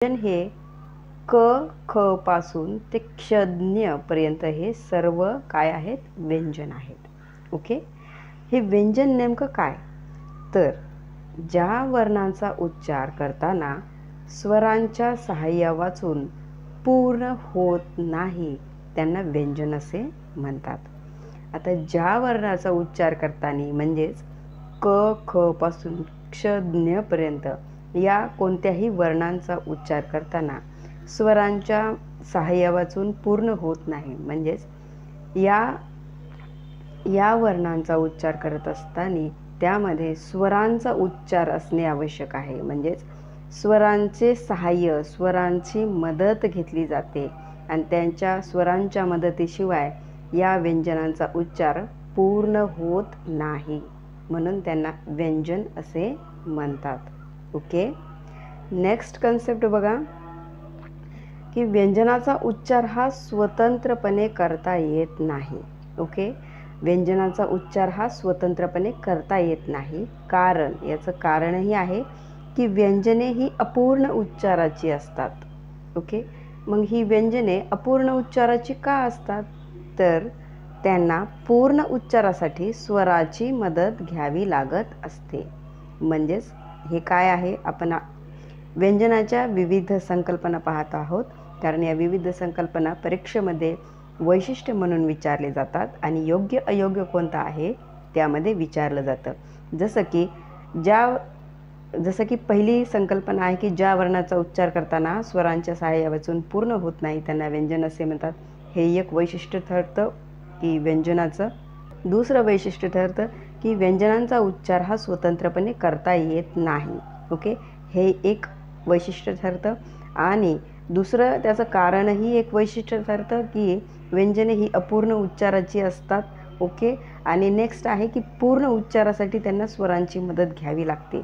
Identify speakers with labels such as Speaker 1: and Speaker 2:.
Speaker 1: व्यंजन हे क ख पासून ते क्षज्ञ पर्यंत हे सर्व काय आहेत, व्यंजन आहेत. ओके. हे व्यंजन नेमकं काय, तर ज्या वर्णांचा उच्चार करताना स्वरांच्या सहाय्यावाचून पूर्ण होत नाही त्यांना व्यंजन असे म्हणतात. आता ज्या वर्णाचा उच्चार करताना म्हणजेच क ख पासून क्षज्ञ पर्यंत या कोणत्याही वर्णांचा उच्चार करताना स्वरांच्या सहाय्यावाचून पूर्ण होत नाही, म्हणजेच या वर्णांचा उच्चार करत असताना त्यामध्ये स्वरांचा उच्चार असणे आवश्यक आहे. म्हणजेच स्वरांचे सहाय्य, स्वरांची मदत घेतली जाते आणि त्यांच्या स्वरांच्या मदतीशिवाय या व्यंजनांचा उच्चार पूर्ण होत नाही, म्हणून त्यांना व्यंजन असे म्हणतात. ओके. नेक्स्ट कन्सेप्ट बघा की व्यंजनाचा उच्चार हा स्वतंत्रपणे करता येत नाही. ओके. व्यंजनाचा उच्चार हा स्वतंत्रपणे करता येत नाही, कारण याचं कारणही आहे की व्यंजने ही अपूर्ण उच्चाराची असतात. ओके. मग ही व्यंजने अपूर्ण उच्चाराची का असतात, तर त्यांना पूर्ण उच्चारासाठी स्वराची मदत घ्यावी लागत असते. म्हणजेच हे काय आहे, आपण व्यंजनाच्या विविध संकल्पना पाहत आहोत, कारण या विविध संकल्पना परीक्षेमध्ये वैशिष्ट्य म्हणून विचारले जातात आणि योग्य अयोग्य कोणता आहे त्यामध्ये विचारलं जातं. जसं की पहिली संकल्पना आहे की ज्या वर्णाचा उच्चार करताना स्वरांच्या सहाय्यावाचून पूर्ण होत नाही त्यांना व्यंजन असे म्हणतात. हे एक वैशिष्ट्य ठरतं की व्यंजनाचं. दुसरं वैशिष्ट्य ठरतं की व्यंजनांचा उच्चार हा स्वतंत्रपणे करता येत नाही. ओके. हे एक वैशिष्ट्य ठरतं. आणि दुसरं त्याचं कारणही एक वैशिष्ट्य ठरतं की व्यंजने ही अपूर्ण उच्चाराची असतात. ओके. आणि नेक्स्ट आहे की पूर्ण उच्चारासाठी त्यांना स्वरांची मदत घ्यावी लागते.